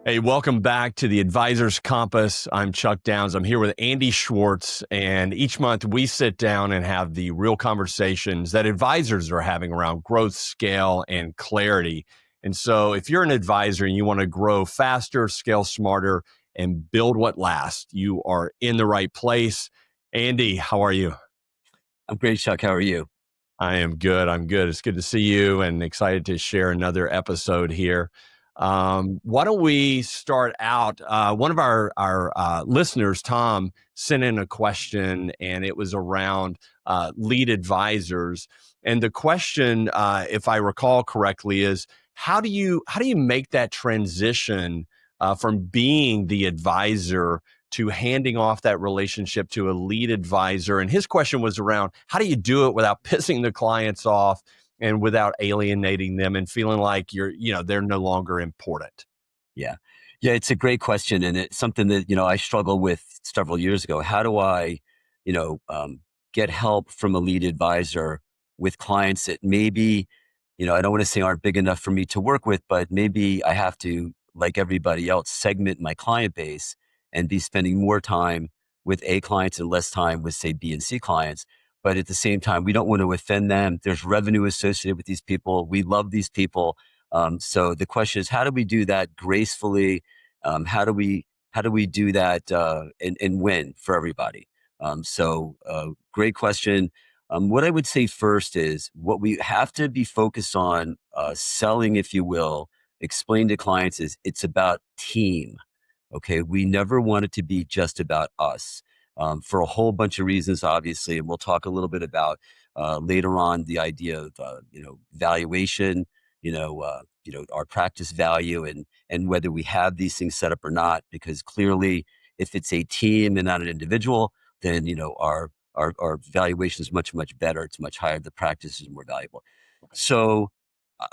Hey, welcome back to the Advisor's Compass. I'm Chuck Downs. I'm here with Andy Schwartz, and each month we sit down and have the real conversations that advisors are having around growth, scale, and clarity. And so if you're an advisor and you want to grow faster, scale smarter, and build what lasts, you are in the right place. Andy, how are you? I'm great, Chuck. How are you? I am good. I'm good. It's good to see you and excited to share another episode here. Why don't we start out? One of our listeners, Tom, sent in a question, and it was around lead advisors. And the question, if I recall correctly, is how do you make that transition from being the advisor to handing off that relationship to a lead advisor? And his question was around how do you do it without pissing the clients off and without alienating them and feeling like they're no longer important? Yeah. Yeah, it's a great question. And it's something that, I struggled with several years ago. How do I, you know, um, get help from a lead advisor with clients that maybe, I don't want to say aren't big enough for me to work with, but maybe I have to, like everybody else, segment my client base and be spending more time with A clients and less time with, say, B and C clients. But at the same time, we don't want to offend them. There's revenue associated with these people. We love these people. So the question is, how do we do that gracefully? How do we do that and win for everybody? Great question. What I would say first is what we have to be focused on selling, if you will, explain to clients is it's about team. Okay, we never want it to be just about us for a whole bunch of reasons, obviously, and we'll talk a little bit about later on the idea of valuation, our practice value, and whether we have these things set up or not. Because clearly, if it's a team and not an individual, then our valuation is much better. It's much higher. The practice is more valuable. So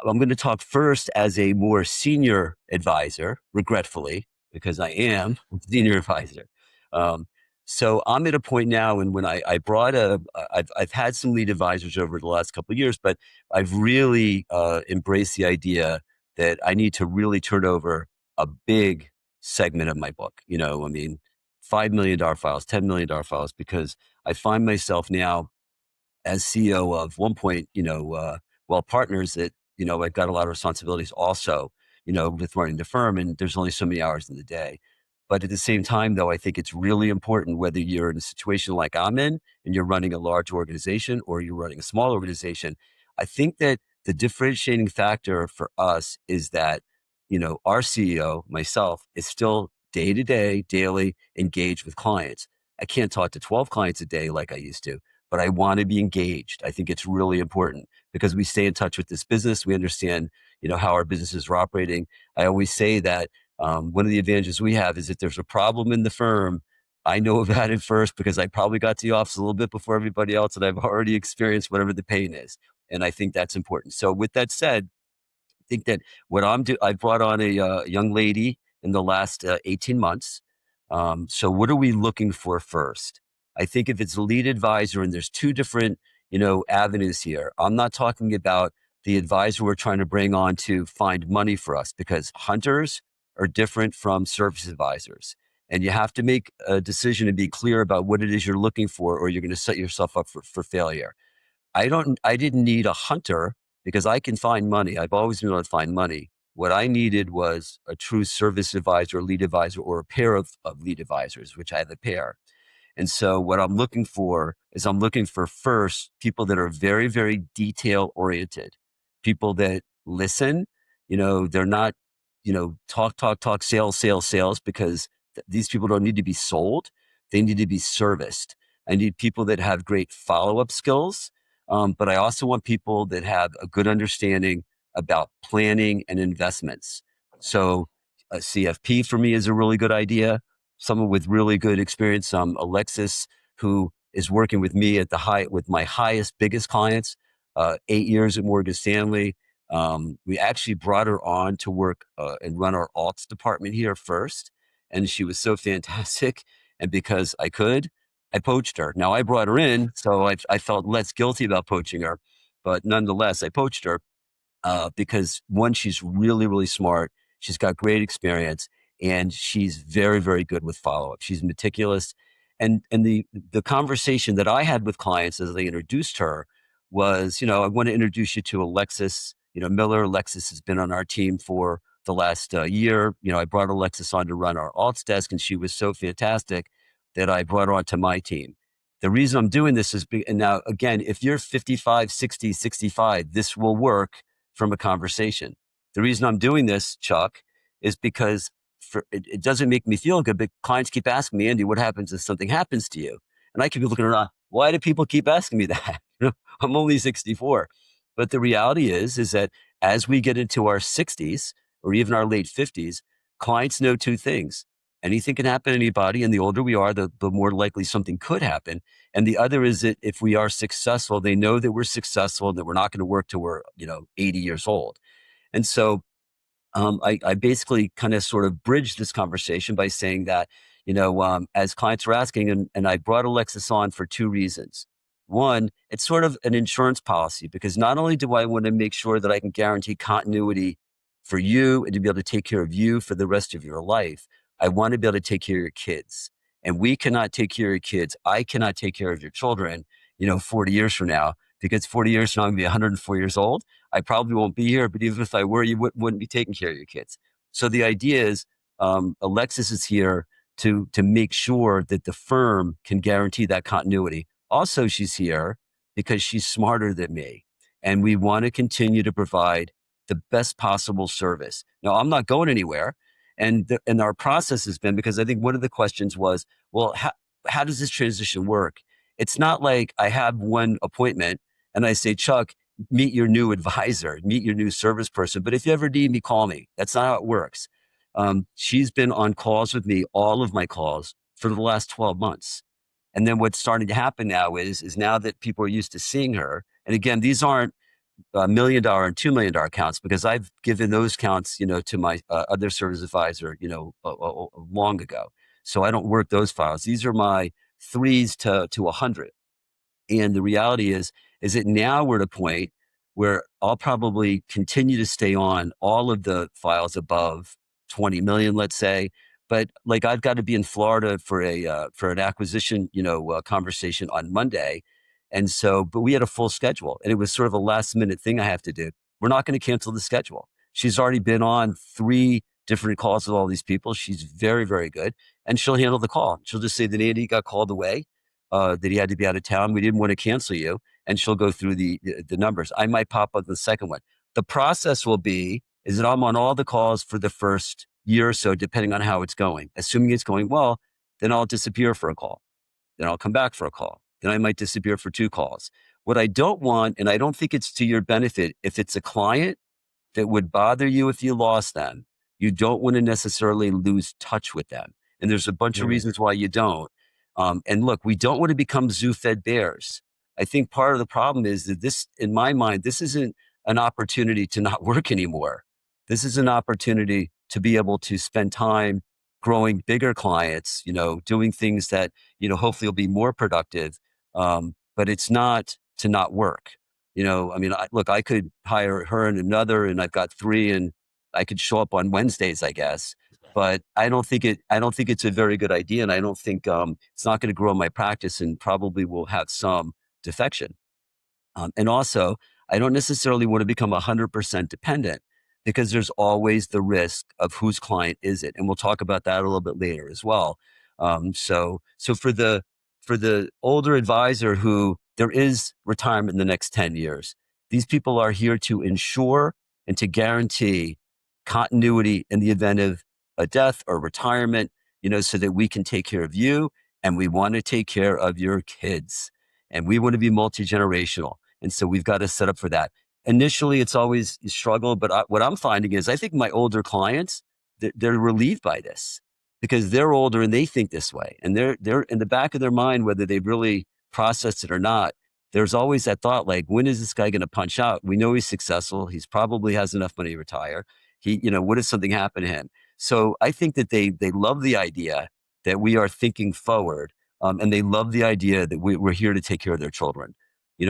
I'm going to talk first as a more senior advisor, regretfully, because I am a senior advisor. Um, so I'm at a point now, and when I brought I've had some lead advisors over the last couple of years, but I've really embraced the idea that I need to really turn over a big segment of my book. I mean, $5 million files, $10 million files, because I find myself now as CEO of one point, partners that, I've got a lot of responsibilities also, with running the firm, and there's only so many hours in the day. But at the same time, though, I think it's really important whether you're in a situation like I'm in and you're running a large organization or you're running a small organization. I think that the differentiating factor for us is that, our CEO, myself, is still day to day, daily engaged with clients. I can't talk to 12 clients a day like I used to, but I want to be engaged. I think it's really important because we stay in touch with this business. We understand, how our businesses are operating. I always say that one of the advantages we have is if there's a problem in the firm, I know about it first because I probably got to the office a little bit before everybody else, and I've already experienced whatever the pain is. And I think that's important. So with that said, I think that I brought on a young lady in the last 18 months. So what are we looking for first? I think if it's a lead advisor, and there's two different, avenues here. I'm not talking about the advisor we're trying to bring on to find money for us, because hunters are different from service advisors. And you have to make a decision and be clear about what it is you're looking for, or you're going to set yourself up for failure. I didn't need a hunter because I can find money. I've always been able to find money. What I needed was a true service advisor, lead advisor, or a pair of lead advisors, which I have a pair. And so what I'm looking for is I'm looking for first people that are very, very detail oriented, people that listen. They're not, talk, sales, because these people don't need to be sold. They need to be serviced. I need people that have great follow-up skills. But I also want people that have a good understanding about planning and investments. So a CFP for me is a really good idea. Someone with really good experience. Alexis, who is working with me with my highest, biggest clients, 8 years at Morgan Stanley. We actually brought her on to work and run our alts department here first. And she was so fantastic. And because I poached her. Now I brought her in, so I felt less guilty about poaching her, but nonetheless, I poached her because one, she's really, really smart. She's got great experience, and she's very, very good with follow-up. She's meticulous. And the conversation that I had with clients as they introduced her was, I want to introduce you to Alexis, Miller. Alexis has been on our team for the last year. I brought Alexis on to run our alts desk, and she was so fantastic that I brought her onto my team. The reason I'm doing this is, and now again, if you're 55, 60, 65, this will work from a conversation. The reason I'm doing this, Chuck, is because it doesn't make me feel good, but clients keep asking me, Andy, what happens if something happens to you? And I keep looking around, why do people keep asking me that? I'm only 64. But the reality is that as we get into our 60s or even our late 50s, clients know two things. Anything can happen to anybody. And the older we are, the more likely something could happen. And the other is that if we are successful, they know that we're successful and that we're not going to work till we're, 80 years old. And so I basically kind of sort of bridged this conversation by saying that, as clients were asking, and I brought Alexis on for two reasons. One, it's sort of an insurance policy, because not only do I want to make sure that I can guarantee continuity for you and to be able to take care of you for the rest of your life, I want to be able to take care of your kids. And we cannot take care of your kids. I cannot take care of your children, 40 years from now, because 40 years from now, I'm going to be 104 years old. I probably won't be here, but even if I were, you wouldn't be taking care of your kids. So the idea is, Alexis is here to make sure that the firm can guarantee that continuity. Also, she's here because she's smarter than me, and we want to continue to provide the best possible service. Now, I'm not going anywhere, and our process has been, because I think one of the questions was, well, how does this transition work? It's not like I have one appointment and I say, Chuck, meet your new advisor, meet your new service person. But if you ever need me, call me. That's not how it works. She's been on calls with me, all of my calls, for the last 12 months. And then what's starting to happen now is now that people are used to seeing her, and again, these aren't $1 million and $2 million accounts, because I've given those counts, to my other service advisor, long ago. So I don't work those files. These are my threes to 100. And the reality is that now we're at a point where I'll probably continue to stay on all of the files above 20 million, let's say. But like, I've got to be in Florida for an acquisition, conversation on Monday. And so, but we had a full schedule, and it was sort of a last minute thing I have to do. We're not going to cancel the schedule. She's already been on 3 different calls with all these people. She's very, very good. And she'll handle the call. She'll just say that Andy got called away, that he had to be out of town. We didn't want to cancel you. And she'll go through the numbers. I might pop up the second one. The process will be is that I'm on all the calls for the first year or so, depending on how it's going. Assuming it's going well, then I'll disappear for a call. Then I'll come back for a call. Then I might disappear for 2 calls. What I don't want, and I don't think it's to your benefit, if it's a client that would bother you if you lost them, you don't want to necessarily lose touch with them. And there's a bunch of reasons why you don't. And look, we don't want to become zoo-fed bears. I think part of the problem is that this, in my mind, this isn't an opportunity to not work anymore. This is an opportunity to be able to spend time growing bigger clients, doing things that, hopefully will be more productive. But it's not to not work. I mean, look, I could hire her and another, and I've got 3, and I could show up on Wednesdays, I guess. But I don't think it's a very good idea. And I don't think, it's not going to grow my practice, and probably will have some defection. And also, I don't necessarily want to become 100% dependent, because there's always the risk of whose client is it. And we'll talk about that a little bit later as well. So for the older advisor who there is retirement in the next 10 years, these people are here to ensure and to guarantee continuity in the event of a death or retirement, so that we can take care of you, and we want to take care of your kids, and we want to be multi-generational. And so we've got to set up for that. Initially, it's always a struggle, but what I'm finding is I think my older clients, they're relieved by this, because they're older and they think this way, and they're in the back of their mind, whether they've really processed it or not. There's always that thought, like, when is this guy going to punch out? We know he's successful. He's probably has enough money to retire. What if something happened to him? So I think that they love the idea that we are thinking forward, and they love the idea that we're here to take care of their children.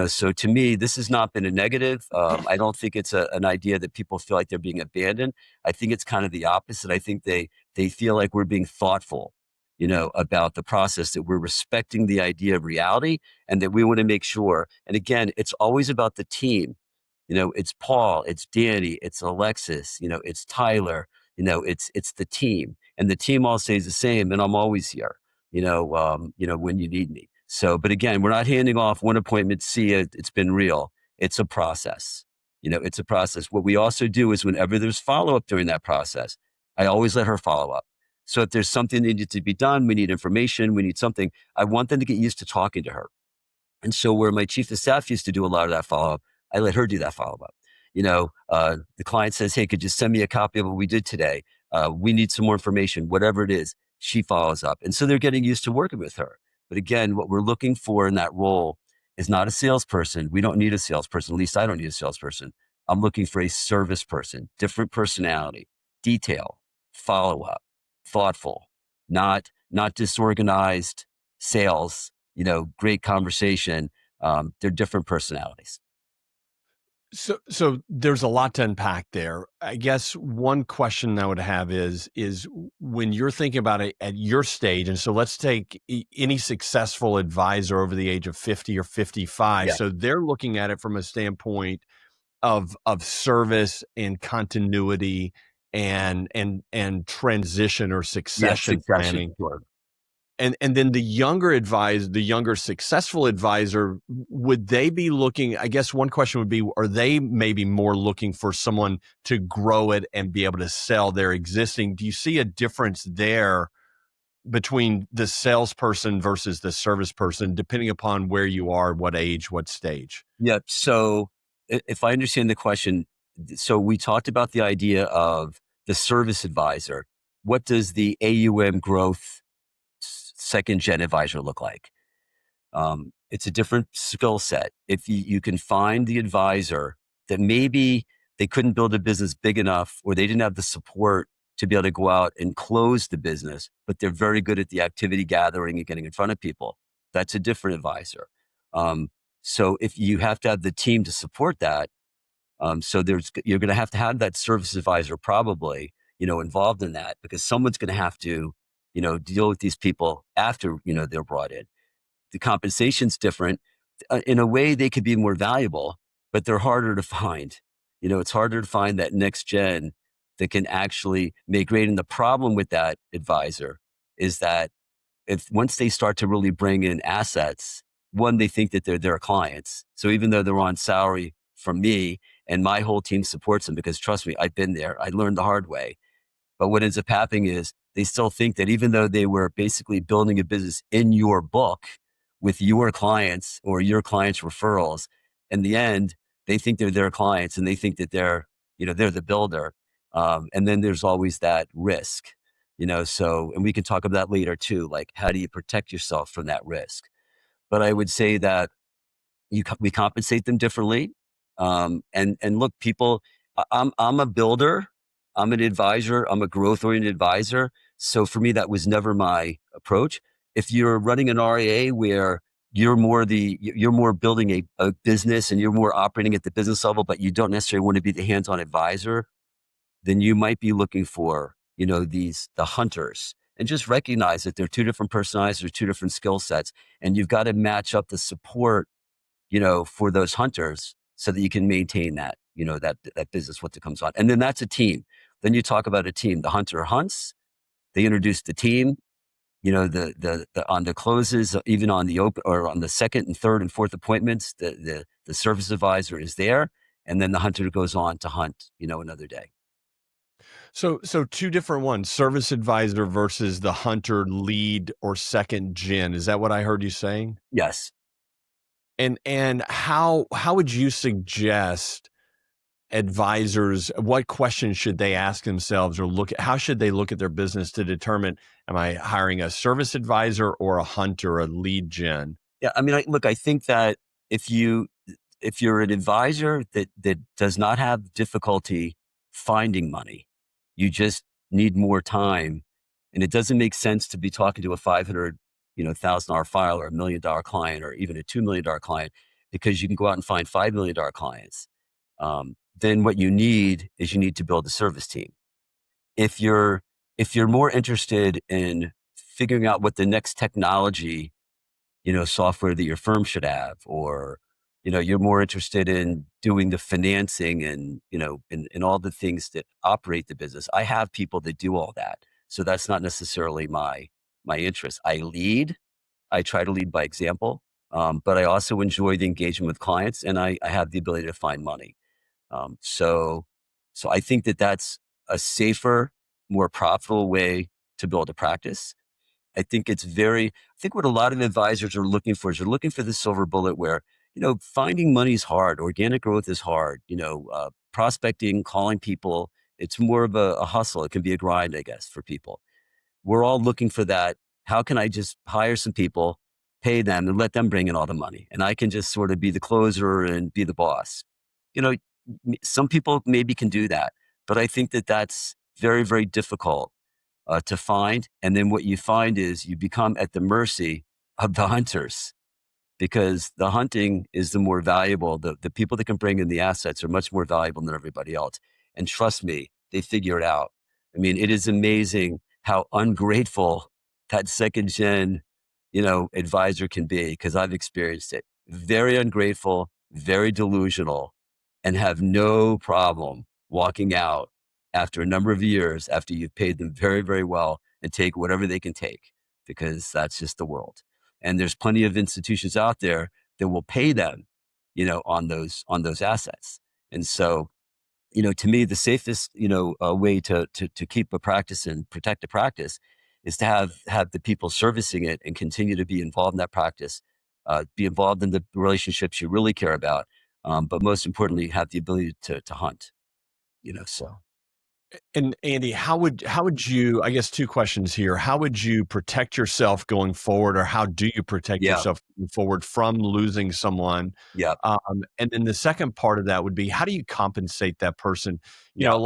So to me, this has not been a negative. I don't think it's an idea that people feel like they're being abandoned. I think it's kind of the opposite. I think they feel like we're being thoughtful, about the process, that we're respecting the idea of reality, and that we want to make sure. And again, it's always about the team. It's Paul, it's Danny, it's Alexis, it's Tyler, it's the team, and the team all stays the same. And I'm always here, when you need me. So, but again, we're not handing off one appointment. See it. It's been real. It's a process. It's a process. What we also do is whenever there's follow up during that process, I always let her follow up. So if there's something that needs to be done, we need information, we need something, I want them to get used to talking to her. And so where my chief of staff used to do a lot of that follow-up, I let her do that follow-up. The client says, hey, could you send me a copy of what we did today? We need some more information, whatever it is, she follows up. And so they're getting used to working with her. But again, what we're looking for in that role is not a salesperson. We don't need a salesperson. At least I don't need a salesperson. I'm looking for a service person, different personality, detail, follow-up, thoughtful, not disorganized sales, great conversation. They're different personalities. So there's a lot to unpack there. I guess one question I would have is when you're thinking about it at your stage, and so let's take any successful advisor over the age of 50 or 55. Yeah. So they're looking at it from a standpoint of service and continuity and transition or Yeah. succession Succession. planning. Sure. And then the younger successful advisor, would they be looking, I guess one question would be, are they maybe more looking for someone to grow it and be able to sell their existing? Do you see a difference there between the salesperson versus the service person, depending upon where you are, what age, what stage? Yeah. So if I understand the question, so we talked about the idea of the service advisor. What does the AUM growth second gen advisor look like? It's a different skill set. If you can find the advisor that maybe they couldn't build a business big enough, or they didn't have the support to be able to go out and close the business, but they're very good at the activity gathering and getting in front of people, that's a different advisor. So if you have to have the team to support that, you're going to have that service advisor probably, involved in that, because someone's going to have to, deal with these people after, they're brought in. The compensation's different. In a way, they could be more valuable, but they're harder to find. It's harder to find that next gen that can actually make great. And the problem with that advisor is that if once they start to really bring in assets, one, they think that they're their clients. So even though they're on salary from me and my whole team supports them, because trust me, I've been there. I learned the hard way. But what ends up happening is they still think that even though they were basically building a business in your book with your clients or your clients' referrals, in the end, they think they're their clients and they think that they're the builder. And then there's always that risk, and we can talk about that later too. Like, how do you protect yourself from that risk? But I would say that we compensate them differently. And look, people, I'm a builder. I'm an advisor. I'm a growth oriented advisor. So for me, that was never my approach. If you're running an RIA where you're more building a business and you're more operating at the business level, but you don't necessarily want to be the hands-on advisor, then you might be looking for, the hunters, and just recognize that they're two different personalities or two different skill sets. And you've got to match up the support, for those hunters so that you can maintain that, that business once it comes on. And then that's a team. Then you talk about a team. The hunter hunts, they introduce the team, the on the closes, even on the open or on the second and third and fourth appointments, the service advisor is there. And then the hunter goes on to hunt, another day. So two different ones, service advisor versus the hunter lead or second gen. Is that what I heard you saying? Yes. And how would you suggest advisors, what questions should they ask themselves, or how should they look at their business to determine, am I hiring a service advisor or a hunter, a lead gen? Yeah. I mean, I think that if you're an advisor that does not have difficulty finding money, you just need more time. And it doesn't make sense to be talking to a $500,000 file or $1 million client or even a $2 million client, because you can go out and find $5 million clients. Then what you need is you need to build a service team. If you're more interested in figuring out what the next technology, software that your firm should have, or, you're more interested in doing the financing and, in all the things that operate the business. I have people that do all that. So that's not necessarily my interest. I try to lead by example. But I also enjoy the engagement with clients, and I have the ability to find money. So I think that that's a safer, more profitable way to build a practice. I think what a lot of advisors are looking for is they're looking for the silver bullet where, finding money is hard. Organic growth is hard. Prospecting, calling people, it's more of a hustle. It can be a grind, I guess, for people. We're all looking for that. How can I just hire some people, pay them, and let them bring in all the money? And I can just sort of be the closer and be the boss. You know, some people maybe can do that, but I think that that's very, very difficult to find. And then what you find is you become at the mercy of the hunters, because the hunting is the more valuable. The people that can bring in the assets are much more valuable than everybody else. And trust me, they figure it out. I mean, it is amazing how ungrateful that second gen, advisor can be, because I've experienced it. Very ungrateful, very delusional, and have no problem walking out after a number of years after you've paid them very, very well, and take whatever they can take, because that's just the world. And there's plenty of institutions out there that will pay them, on those assets. And so, to me, the safest, way to keep a practice and protect a practice is to have the people servicing it and continue to be involved in that practice, be involved in the relationships you really care about, but most importantly, have the ability to hunt. So And Andy, how would you, I guess two questions here. How would you protect yourself going forward, or how do you protect yeah, yourself going forward from losing someone? yeah, And then the second part of that would be, how do you compensate that person? yeah, A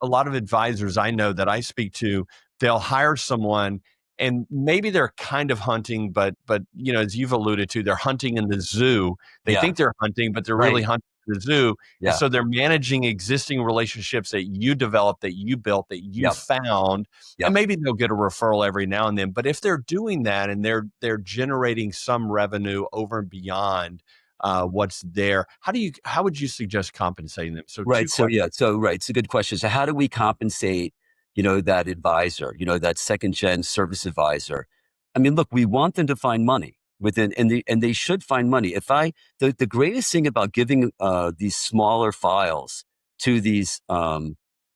lot of advisors I know that I speak to, they'll hire someone and maybe they're kind of hunting, but as you've alluded to, they're hunting in the zoo. They yeah, think they're hunting, but they're really right, hunting in the zoo. And yeah, so they're managing existing relationships that you developed, that you built, that you yep, found, and yep. maybe they'll get a referral every now and then. But if they're doing that and they're generating some revenue over and beyond what's there, how would you suggest compensating them? So two Right. So questions. yeah. So right. It's a good question. So how do we compensate, that advisor, that second gen service advisor? I mean, look, we want them to find money within, and they should find money. The greatest thing about giving these smaller files to these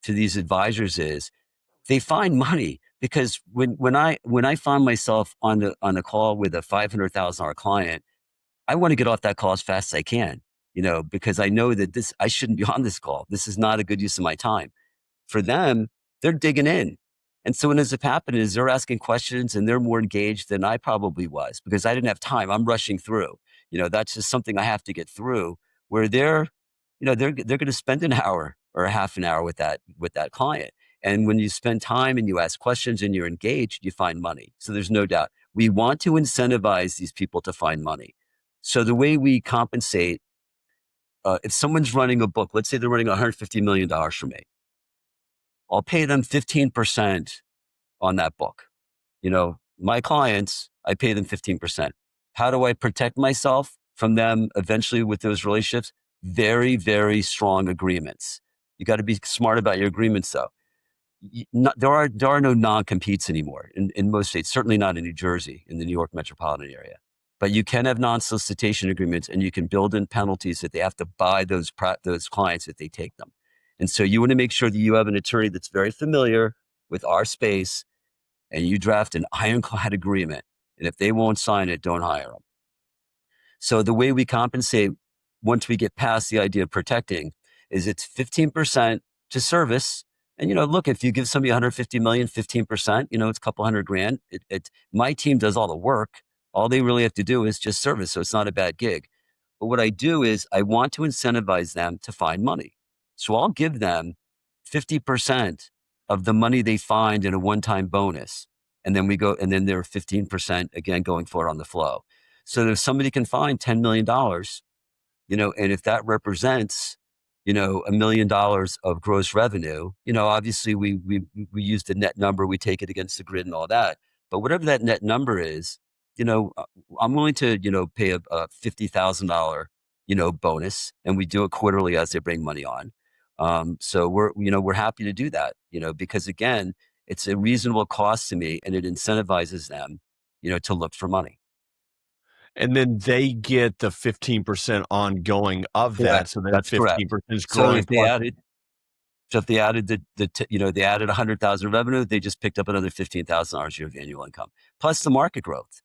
advisors is they find money, because when I find myself on a call with a $500,000 client, I want to get off that call as fast as I can, because I know that I shouldn't be on this call. This is not a good use of my time. For them, they're digging in. And so what ends up happening is they're asking questions and they're more engaged than I probably was, because I didn't have time. I'm rushing through. That's just something I have to get through, where they're going to spend an hour or a half an hour with that client. And when you spend time and you ask questions and you're engaged, you find money. So there's no doubt. We want to incentivize these people to find money. So the way we compensate, if someone's running a book, let's say they're running $150 million for me, I'll pay them 15% on that book. My clients, I pay them 15%. How do I protect myself from them eventually with those relationships? Very, very strong agreements. You got to be smart about your agreements, though. There are no non-competes anymore in most states, certainly not in New Jersey, in the New York metropolitan area. But you can have non-solicitation agreements, and you can build in penalties that they have to buy those clients if they take them. And so you want to make sure that you have an attorney that's very familiar with our space, and you draft an ironclad agreement. And if they won't sign it, don't hire them. So the way we compensate, once we get past the idea of protecting, is it's 15% to service. And, look, if you give somebody 150 million, 15%, it's a couple hundred grand. My team does all the work. All they really have to do is just service. So it's not a bad gig. But what I do is I want to incentivize them to find money. So I'll give them 50% of the money they find in a one-time bonus. And then they're 15% again going forward on the flow. So if somebody can find $10 million, and if that represents, $1 million of gross revenue, obviously we use the net number, we take it against the grid and all that. But whatever that net number is, you know, uh, I'm willing to, pay a $50,000, bonus, and we do it quarterly as they bring money on. So we're happy to do that, because again, it's a reasonable cost to me, and it incentivizes them, to look for money. And then they get the 15% ongoing of that. Correct. So then That's correct. 15% is So growing if they plus. added, so if they added they added 100,000 revenue, they just picked up another $15,000 a year of annual income, plus the market growth.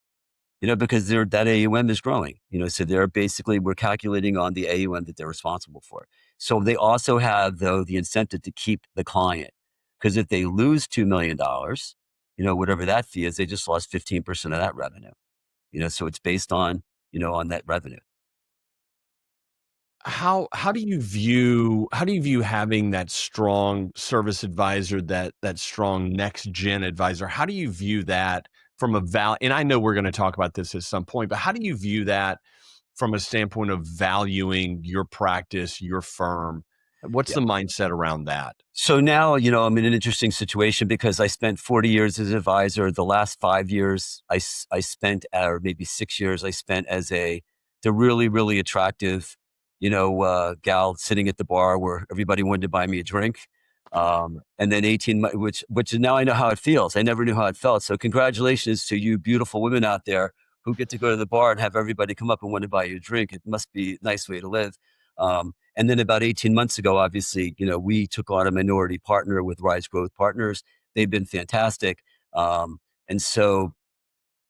Because that AUM is growing. So they're basically, we're calculating on the AUM that they're responsible for. So they also have, though, the incentive to keep the client, because if they lose $2 million, whatever that fee is, they just lost 15% of that revenue. So it's based on that revenue. How do you view having that strong service advisor, that strong next gen advisor? How do you view that from a and I know we're going to talk about this at some point, but how do you view that from a standpoint of valuing your practice, your firm? What's Yeah. the mindset around that? So now, I'm in an interesting situation because I spent 40 years as an advisor. The last 5 years I spent, or maybe 6 years, I spent as the really, really attractive, gal sitting at the bar where everybody wanted to buy me a drink. And then 18 months, which now I know how it feels. I never knew how it felt. So congratulations to you beautiful women out there who get to go to the bar and have everybody come up and want to buy you a drink. It must be a nice way to live. And then about 18 months ago, obviously, we took on a minority partner with Rise Growth Partners. They've been fantastic. Um, and so,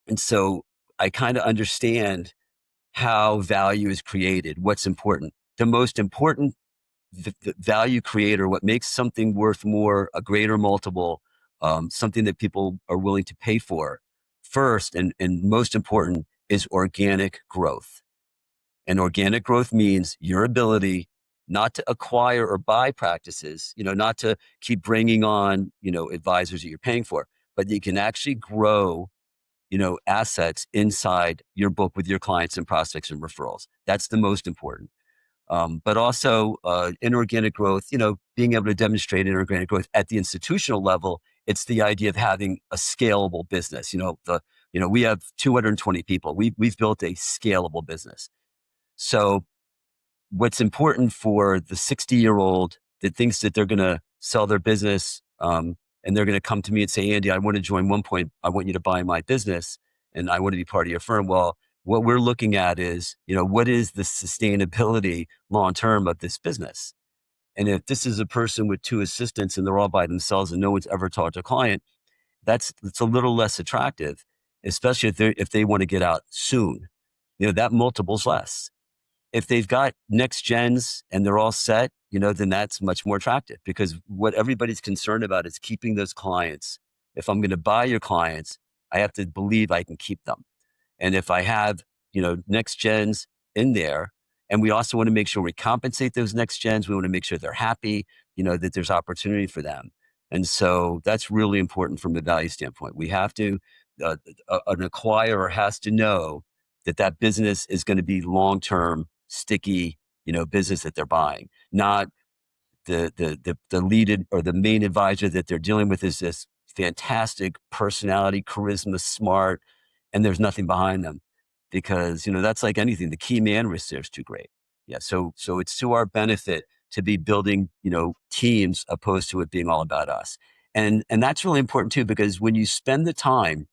and so I kind of understand how value is created, what's important. The most important the value creator, what makes something worth more, a greater multiple, something that people are willing to pay for first and most important is organic growth. And organic growth means your ability not to acquire or buy practices, not to keep bringing on, advisors that you're paying for, but you can actually grow, assets inside your book with your clients and prospects and referrals. That's the most important. But also inorganic growth, being able to demonstrate inorganic growth at the institutional level. It's the idea of having a scalable business. We have 220 people. We've built a scalable business. So what's important for the 60-year-old that thinks that they're going to sell their business, and they're going to come to me and say, Andy, I want to join One Point. I want you to buy my business and I want to be part of your firm. Well, what we're looking at is, what is the sustainability long-term of this business? And if this is a person with two assistants and they're all by themselves and no one's ever talked to a client, it's a little less attractive, especially if they want to get out soon. That multiple's less. If they've got next gens and they're all set, then that's much more attractive, because what everybody's concerned about is keeping those clients. If I'm going to buy your clients, I have to believe I can keep them. And if I have, next gens in there, and we also want to make sure we compensate those next gens, we want to make sure they're happy, that there's opportunity for them. And so that's really important from a value standpoint. We have to, an acquirer has to know that business is going to be long-term, sticky, business that they're buying, not the lead or the main advisor that they're dealing with is this fantastic personality, charisma, smart, and there's nothing behind them, because that's like anything. The key man risk there is too great. Yeah, so it's to our benefit to be building teams opposed to it being all about us, and that's really important too, because when you spend the time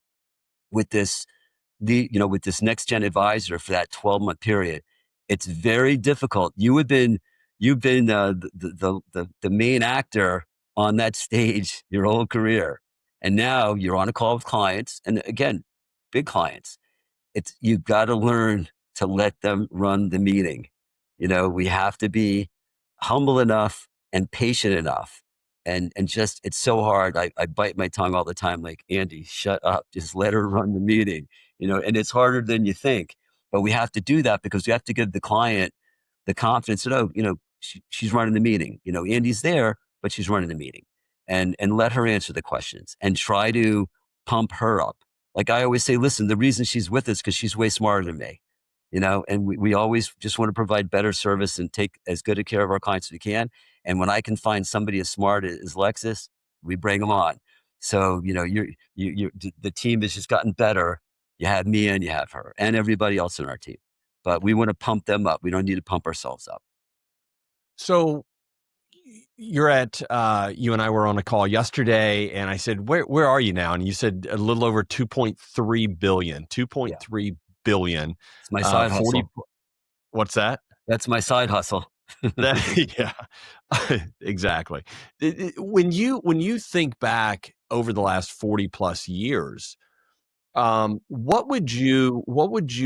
with with this next gen advisor for that 12-month period, it's very difficult. You've been the main actor on that stage your whole career, and now you're on a call with clients, and again, big clients. You've got to learn to let them run the meeting. We have to be humble enough and patient enough. And just, it's so hard. I bite my tongue all the time, like, Andy, shut up, just let her run the meeting, and it's harder than you think. But we have to do that because we have to give the client the confidence that, oh, she's running the meeting. Andy's there, but she's running the meeting. And let her answer the questions and try to pump her up. Like I always say, listen, the reason she's with us because she's way smarter than me. and we always just want to provide better service and take as good a care of our clients as we can. And when I can find somebody as smart as Lexus, we bring them on. So, the team has just gotten better. You have me and you have her and everybody else in our team, but we want to pump them up. We don't need to pump ourselves up. So you're at you and I were on a call yesterday, and I said, where are you now? And you said a little over 2.3 billion, Yeah. 2.3 billion. It's my side 40 hustle. What's that? That's my side hustle. That yeah, exactly. When you think back over the last 40 plus years, what would you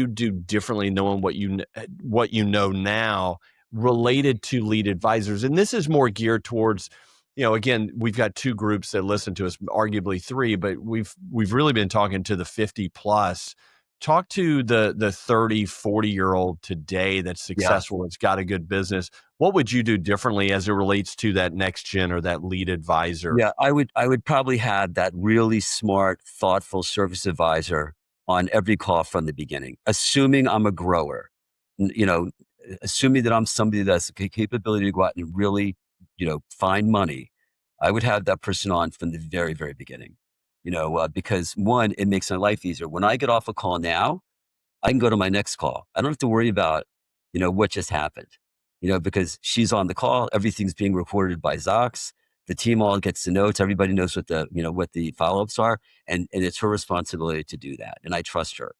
do differently knowing what you know now related to lead advisors? And this is more geared towards, again, we've got two groups that listen to us, arguably three, but we've really been talking to the 50 plus. Talk to the 30, 40-year-old today that's Yeah. successful, that's got a good business. What would you do differently as it relates to that next gen or that lead advisor? Yeah, I would probably have that really smart, thoughtful service advisor on every call from the beginning, assuming I'm a grower. Assuming that I'm somebody that's the capability to go out and really, find money. I would have that person on from the very, very beginning. Because one, it makes my life easier. When I get off a call now, I can go to my next call. I don't have to worry about, what just happened, because she's on the call. Everything's being recorded by Zox. The team all gets the notes. Everybody knows what the follow-ups are. And it's her responsibility to do that. And I trust her.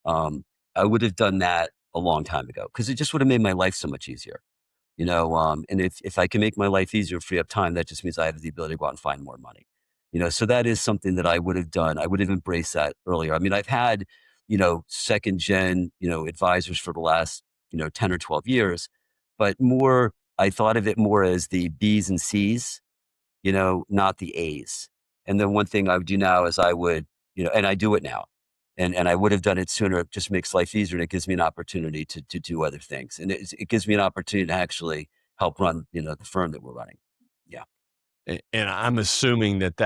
Um, I would have done that a long time ago because it just would have made my life so much easier. And if I can make my life easier, free up time, that just means I have the ability to go out and find more money. So that is something that I would have done. I would have embraced that earlier. I mean, I've had, second gen, advisors for the last, 10 or 12 years, but I thought of it more as the B's and C's, not the A's. And then one thing I would do now is I would, and I do it now. And I would have done it sooner. It just makes life easier, and it gives me an opportunity to do other things. And it gives me an opportunity to actually help run, the firm that we're running. Yeah. And I'm assuming that.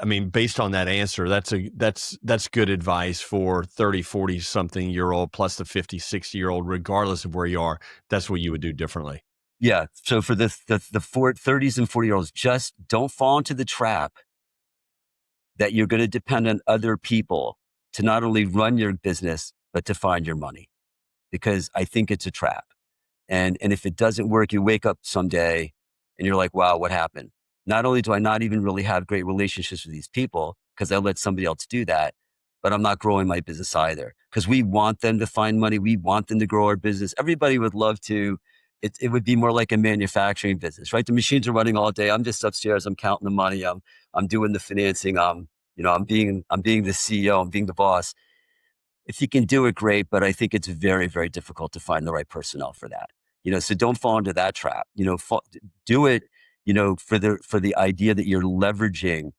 I mean, based on that answer, that's good advice for 30, 40 something year old plus the 50, 60-year-old, regardless of where you are. That's what you would do differently. Yeah. So for the 30s and 40-year-olds, just don't fall into the trap that you're going to depend on other people to not only run your business, but to find your money, because I think it's a trap. And if it doesn't work, you wake up someday and you're like, wow, what happened? Not only do I not even really have great relationships with these people because I let somebody else do that, but I'm not growing my business either because we want them to find money. We want them to grow our business. Everybody would love to. It would be more like a manufacturing business, right? The machines are running all day. I'm just upstairs. I'm counting the money. I'm doing the financing. I'm being the CEO. I'm being the boss. If you can do it, great. But I think it's very, very difficult to find the right personnel for that. So don't fall into that trap. Do it, for the idea that you're leveraging,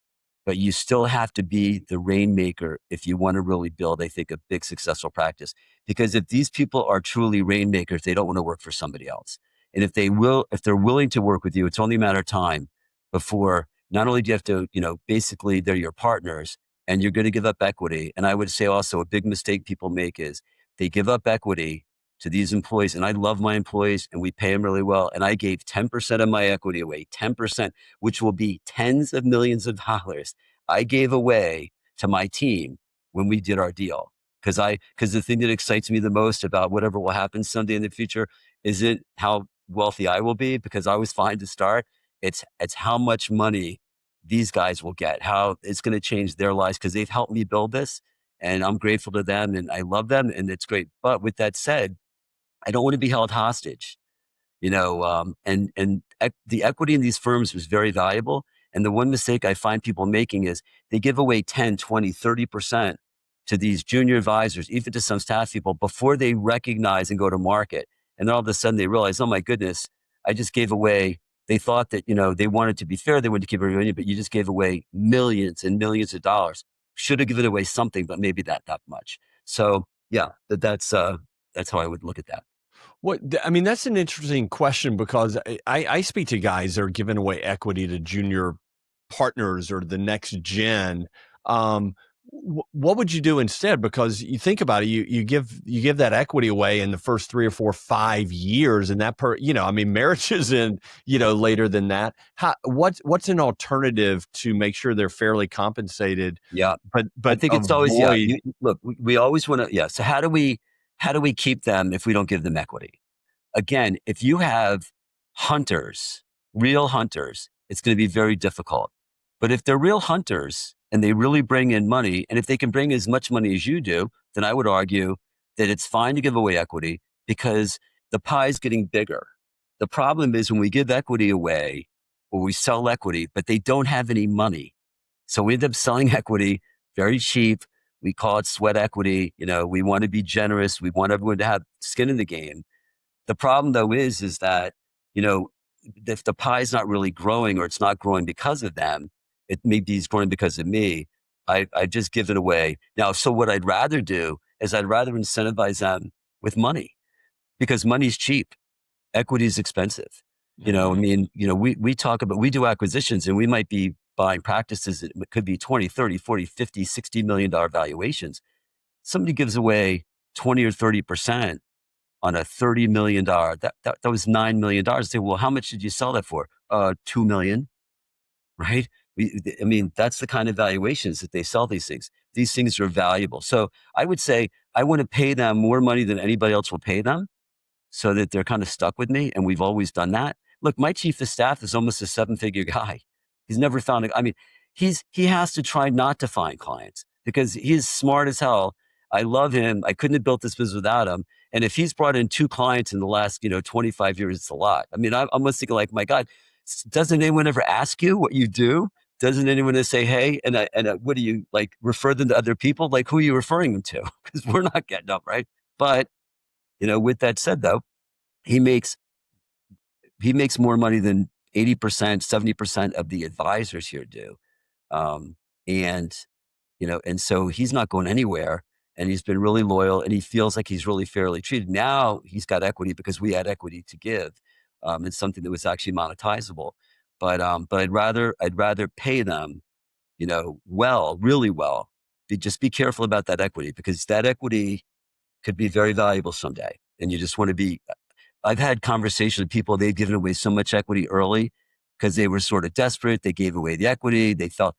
but you still have to be the rainmaker if you want to really build, I think, a big successful practice. Because if these people are truly rainmakers, they don't want to work for somebody else. And if they're willing to work with you, it's only a matter of time before not only do you have to, basically they're your partners and you're going to give up equity. And I would say also a big mistake people make is they give up equity to these employees. And I love my employees and we pay them really well. And I gave 10% of my equity away, 10%, which will be tens of millions of dollars I gave away to my team when we did our deal. Because the thing that excites me the most about whatever will happen someday in the future isn't how wealthy I will be, because I was fine to start. It's how much money these guys will get, how it's going to change their lives, because they've helped me build this. And I'm grateful to them and I love them and it's great. But with that said, I don't want to be held hostage, the equity in these firms was very valuable. And the one mistake I find people making is they give away 10, 20, 30% to these junior advisors, even to some staff people, before they recognize and go to market. And then all of a sudden they realize, oh my goodness, I just gave away. They thought that, they wanted to be fair. They wanted to keep everybody, but you just gave away millions and millions of dollars. Should have given away something, but maybe not much. So yeah, that's how I would look at that. I mean, that's an interesting question because I speak to guys that are giving away equity to junior partners or the next gen. What would you do instead? Because you think about it, you give that equity away in the first 3 or 4, 5 years, and I mean, marriage is in later than that. What's an alternative to make sure they're fairly compensated, Yeah. but I but think it's always, yeah. avoid. Look, we always want to, yeah. So how do we keep them if we don't give them equity? Again, if you have hunters, real hunters, it's going to be very difficult. But if they're real hunters and they really bring in money, and if they can bring as much money as you do, then I would argue that it's fine to give away equity because the pie is getting bigger. The problem is when we give equity away or we sell equity, but they don't have any money. So we end up selling equity very cheap. We call it sweat equity. We want to be generous. We want everyone to have skin in the game. The problem though is that, you know, if the pie is not really growing or it's not growing because of them, it maybe it's growing because of me. I just give it away. Now, so what I'd rather do is I'd rather incentivize them with money because money's cheap. Equity is expensive. I Mhm. mean, we talk about, we do acquisitions and we might be buying practices that could be 20, 30, 40, 50, $60 million valuations. Somebody gives away 20 or 30% on a $30 million, that was $9 million. Say, well, how much did you sell that for? 2 million, right? I mean, that's the kind of valuations that they sell these things. These things are valuable. So I would say I want to pay them more money than anybody else will pay them so that they're kind of stuck with me. And we've always done that. Look, my chief of staff is almost a 7-figure guy. He's never found I mean, he has to try not to find clients because he's smart as hell. I love him. I couldn't have built this business without him. And if he's brought in 2 clients in the last, 25 years, it's a lot. I mean, I'm almost thinking like, my God, doesn't anyone ever ask you what you do? Doesn't anyone ever say, hey, what do you like refer them to other people? Like, who are you referring them to? Because we're not getting up, right? But, with that said though, he makes he makes more money than 80%, 70% of the advisors here do. Um, and, and so he's not going anywhere and he's been really loyal and he feels like he's really fairly treated. Now he's got equity because we had equity to give. It's something that was actually monetizable. But I'd rather pay them, well, really well. Just be careful about that equity because that equity could be very valuable someday. And you just want to be I've had conversations with people, they've given away so much equity early because they were sort of desperate. They gave away the equity. They felt,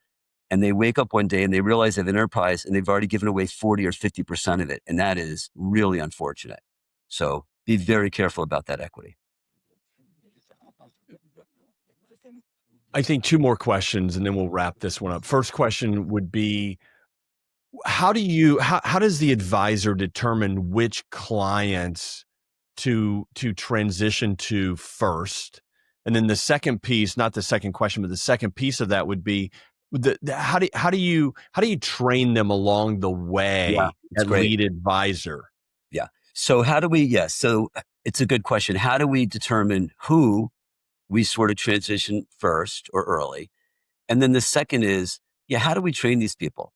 and they wake up one day and they realize they have an enterprise and they've already given away 40 or 50% of it. And that is really unfortunate. So be very careful about that equity. I think two more questions, and then we'll wrap this one up. First question would be, how does the advisor determine which clients to transition to first? And then the second piece, not the second question, but the second piece of that would be how do you train them along the Yeah, way it's at great. lead advisor? Yeah. So how do we, yes. So it's a good question. How do we determine who we sort of transition first or early? And then the second is, yeah, how do we train these people?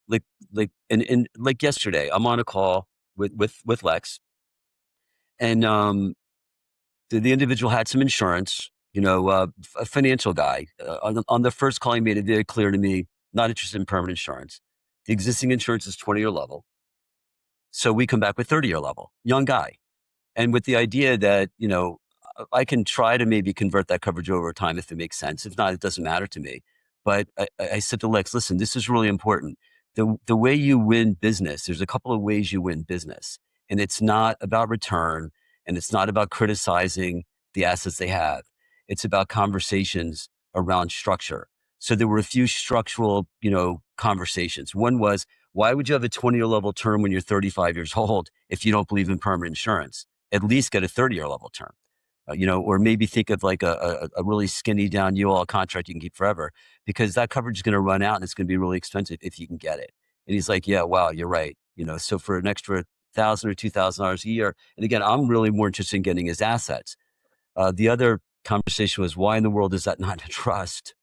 And like yesterday, I'm on a call with Lex, and the individual had some insurance, a financial guy. On the first call, he made it very clear to me, not interested in permanent insurance. The existing insurance is 20-year level, so we come back with 30-year level. Young guy, and with the idea that, I can try to maybe convert that coverage over time if it makes sense. If not, it doesn't matter to me. But I said to Lex, listen, this is really important. The way you win business, there's a couple of ways you win business. And it's not about return and it's not about criticizing the assets they have. It's about conversations around structure. So there were a few structural, conversations. One was, why would you have a 20-year level term when you're 35 years old if you don't believe in permanent insurance? At least get a 30-year level term, or maybe think of like a really skinny down UL contract you can keep forever because that coverage is going to run out and it's going to be really expensive if you can get it. And he's like, yeah, wow, you're right. So for an extra $1,000 or $2,000 a year, and again, I'm really more interested in getting his assets. The other conversation was, why in the world is that not a trust?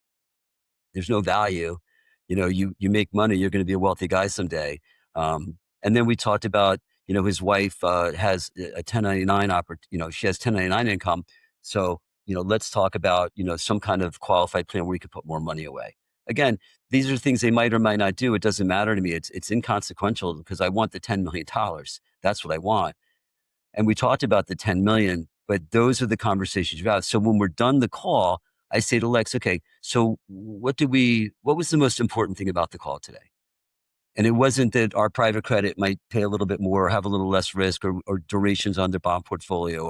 There's no value. You make money, you're going to be a wealthy guy someday. And then we talked about, his wife has a 1099 she has 1099 income. So, let's talk about, some kind of qualified plan where we could put more money away. again, these are things they might or might not do. It doesn't matter to me. It's inconsequential because I want the $10 million. That's what I want. And we talked about the 10 million, but those are the conversations you have. So when we're done the call, I say to Lex, okay, so what was the most important thing about the call today? And it wasn't that our private credit might pay a little bit more or have a little less risk, or durations on their bond portfolio,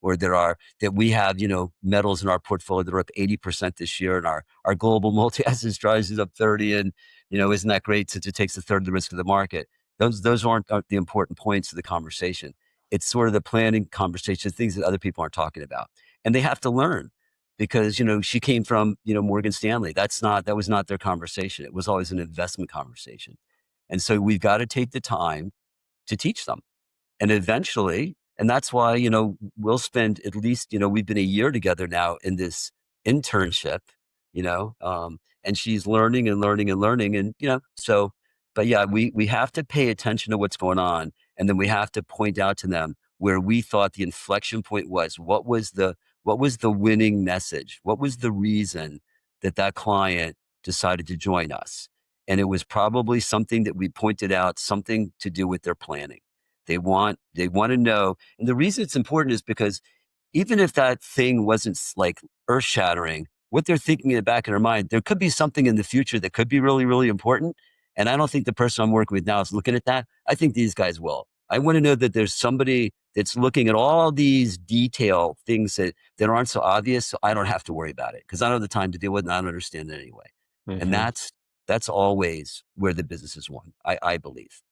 or that we have, metals in our portfolio that are up 80% this year, and our global multi-asset strategy is up 30. And, isn't that great since it takes a third of the risk of the market? Those aren't the important points of the conversation. It's sort of the planning conversation, things that other people aren't talking about. And they have to learn because, she came from, Morgan Stanley. That was not their conversation. It was always an investment conversation. And so we've got to take the time to teach them. And eventually, and that's why, we'll spend at least, we've been a year together now in this internship, and she's learning and learning and learning. And, but yeah, we have to pay attention to what's going on. And then we have to point out to them where we thought the inflection point was. What was the winning message? What was the reason that client decided to join us? And it was probably something that we pointed out, something to do with their planning. They want to know. And the reason it's important is because even if that thing wasn't like earth shattering, what they're thinking in the back of their mind, there could be something in the future that could be really, really important. And I don't think the person I'm working with now is looking at that. I think these guys will. I want to know that there's somebody that's looking at all these detail things that aren't so obvious. So I don't have to worry about it because I don't have the time to deal with it and I don't understand it anyway. And Mhm. that's always where the business is won, I believe.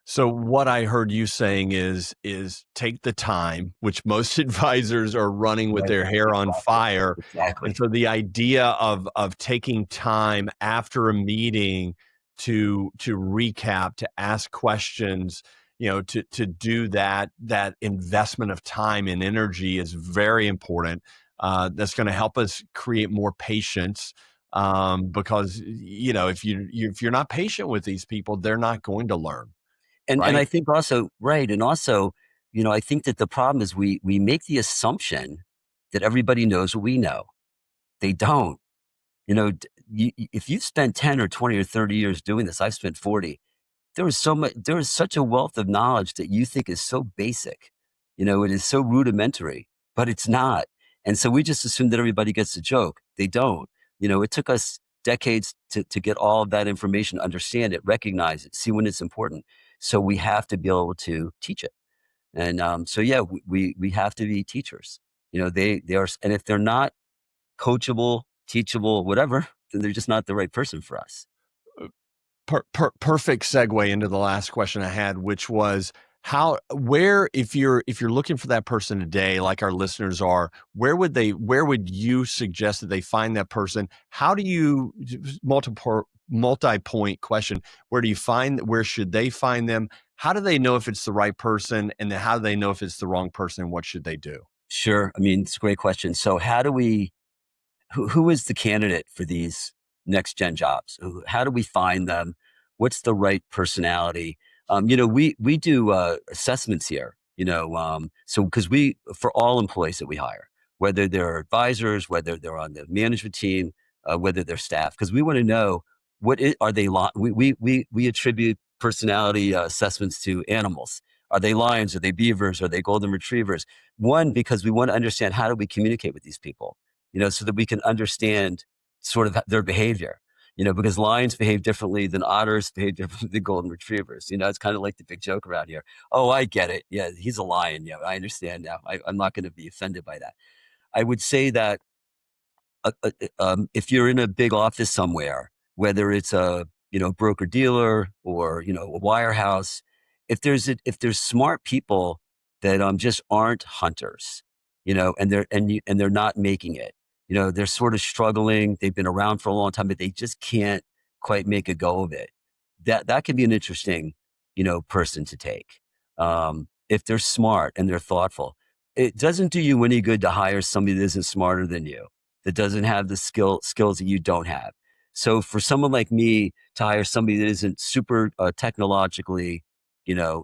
So what I heard you saying is take the time, which most advisors are running with Right. their hair on Exactly. fire. And Exactly. so the idea of taking time after a meeting to recap, to ask questions, to do that investment of time and energy is very important. That's going to help us create more patience, because if you're not patient with these people, they're not going to learn. And I Right? think also, right, and also, I think that the problem is we make the assumption that everybody knows what we know. They don't. If you've spent 10 or 20 or 30 years doing this, I've spent 40. There is such a wealth of knowledge that you think is so basic. It is so rudimentary, but it's not. And so we just assume that everybody gets the joke. They don't. It took us decades to get all of that information, understand it, recognize it, see when it's important. So we have to be able to teach it. And so yeah, we have to be teachers. They are, and if they're not coachable, teachable, whatever, then they're just not the right person for us. Perfect segue into the last question I had, which was where, if you're looking for that person today, like our listeners are, where would you suggest that they find that person? How do you, multi-point question, where should they find them? How do they know if it's the right person? And then how do they know if it's the wrong person? And what should they do? Sure. I mean, it's a great question. So who is the candidate for these next gen jobs? How do we find them? What's the right personality? We do assessments here. So because for all employees that we hire, whether they're advisors, whether they're on the management team, whether they're staff, because we want to know are they. We attribute personality assessments to animals. Are they lions? Are they beavers? Are they golden retrievers? One, because we want to understand how do we communicate with these people, so that we can understand sort of their behavior, because lions behave differently than otters, behave differently than golden retrievers. It's kind of like the big joke around here. Oh, I get it. Yeah, he's a lion. Yeah, I understand now. I'm not going to be offended by that. I would say that if you're in a big office somewhere, whether it's a broker dealer or a wirehouse, if there's smart people that just aren't hunters, and they're not making it, they're sort of struggling. They've been around for a long time, but they just can't quite make a go of it. That can be an interesting person to take, if they're smart and they're thoughtful. It doesn't do you any good to hire somebody that isn't smarter than you, that doesn't have the skills that you don't have. So for someone like me to hire somebody that isn't super technologically,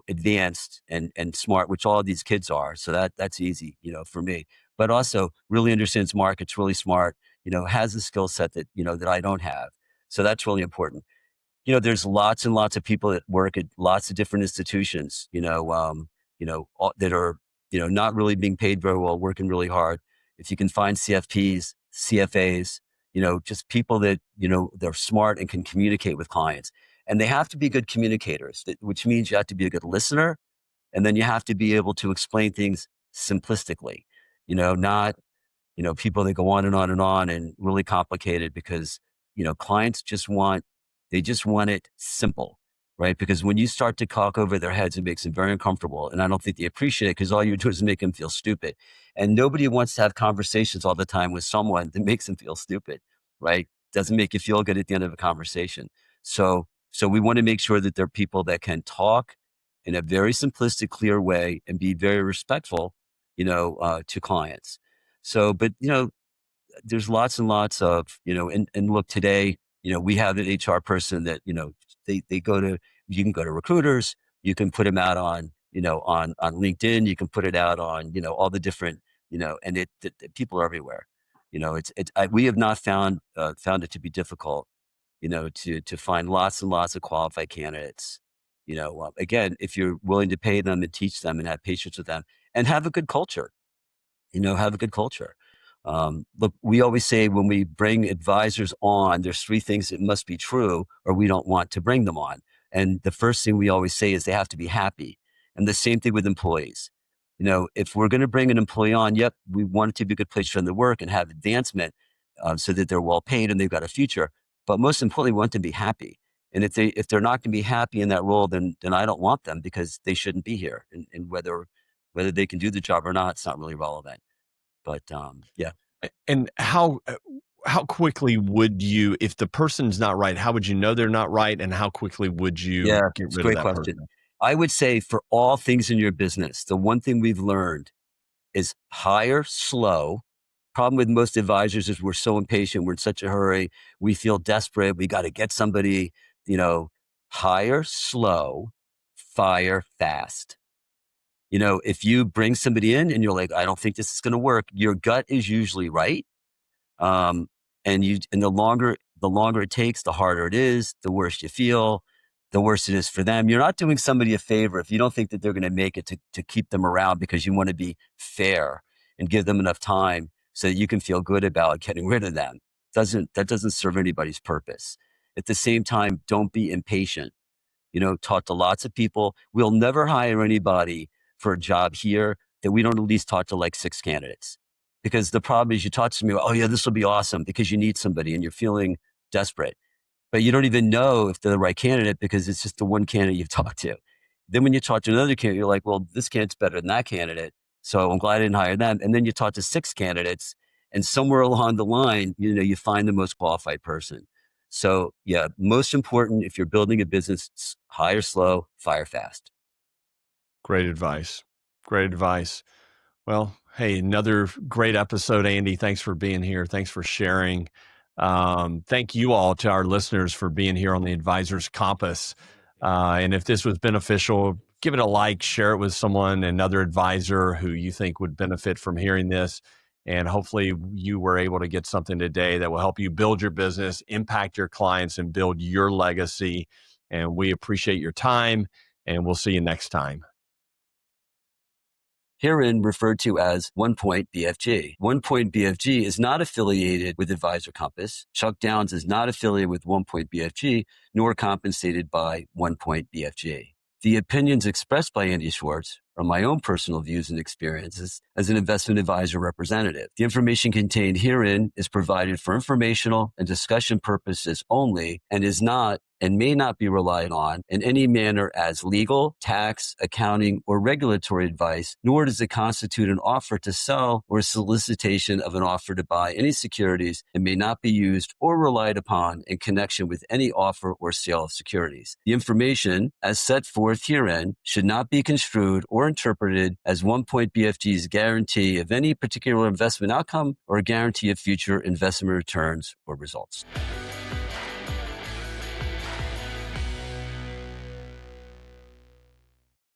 advanced and smart, which all of these kids are, so that's easy, for me. But also really understands markets, really smart, has a skill set that that I don't have. So that's really important. There's lots and lots of people that work at lots of different institutions, that are, not really being paid very well, working really hard. If you can find CFPs, CFAs, just people that, they're smart and can communicate with clients. And they have to be good communicators, which means you have to be a good listener. And then you have to be able to explain things simplistically, not people that go on and on and on and really complicated because, clients they just want it simple, right? Because when you start to talk over their heads, it makes them very uncomfortable. And I don't think they appreciate it because all you do is make them feel stupid. And nobody wants to have conversations all the time with someone that makes them feel stupid, right? Doesn't make you feel good at the end of a conversation. So we want to make sure that they're people that can talk in a very simplistic, clear way and be very respectful, to clients. So, but there's lots and lots of, and look, today, we have an HR person that, they go to, you can go to recruiters, you can put them out on, on LinkedIn, you can put it out on, all the different, and people are everywhere. We have not found it to be difficult, to find lots and lots of qualified candidates. Again, if you're willing to pay them and teach them and have patience with them and have a good culture, have a good culture. Look, we always say when we bring advisors on, there's three things that must be true or we don't want to bring them on. And the first thing we always say is they have to be happy. And the same thing with employees. If we're going to bring an employee on, yep, we want it to be a good place for them to work and have advancement so that they're well paid and they've got a future. But most importantly, we want them to be happy. And if they're not going to be happy in that role, then I don't want them because they shouldn't be here. And whether they can do the job or not, it's not really relevant. But yeah. And how quickly would you, if the person's not right, how would you know they're not right, and how quickly would you Yeah, get it's a rid of great that question. person? I would say for all things in your business, the one thing we've learned is hire slow. Problem with most advisors is we're so impatient. We're in such a hurry. We feel desperate. We got to get somebody, hire slow, fire fast. If you bring somebody in and you're like, I don't think this is going to work, your gut is usually right. Um, and the longer it takes, the harder it is, the worse you feel, the worse it is for them. You're not doing somebody a favor if you don't think that they're going to make it to keep them around because you want to be fair and give them enough time so that you can feel good about getting rid of them. That doesn't serve anybody's purpose. At the same time, don't be impatient. Talk to lots of people. We'll never hire anybody for a job here that we don't at least talk to like 6 candidates. Because the problem is you talk to me, oh yeah, this will be awesome because you need somebody and you're feeling desperate. But you don't even know if they're the right candidate because it's just the one candidate you've talked to. Then when you talk to another candidate, you're like, well, this candidate's better than that candidate. So I'm glad I didn't hire them. And then you talk to 6 candidates and somewhere along the line, you find the most qualified person. So yeah, most important, if you're building a business, hire slow, fire fast. Great advice. Great advice. Well, hey, another great episode, Andy. Thanks for being here. Thanks for sharing. Thank you all to our listeners for being here on the Advisor's Compass. And if this was beneficial, give it a like, share it with someone, another advisor who you think would benefit from hearing this. And hopefully you were able to get something today that will help you build your business, impact your clients, and build your legacy. And we appreciate your time, and we'll see you next time. Herein referred to as 1 Point BFG. 1 Point BFG is not affiliated with Advisor Compass. Chuck Downs is not affiliated with 1 Point BFG, nor compensated by 1 Point BFG. The opinions expressed by Andy Schwartz are my own personal views and experiences as an investment advisor representative. The information contained herein is provided for informational and discussion purposes only and is not and may not be relied on in any manner as legal, tax, accounting, or regulatory advice, nor does it constitute an offer to sell or solicitation of an offer to buy any securities and may not be used or relied upon in connection with any offer or sale of securities. The information, as set forth herein, should not be construed or interpreted as 1 Point BFG's guarantee of any particular investment outcome or guarantee of future investment returns or results.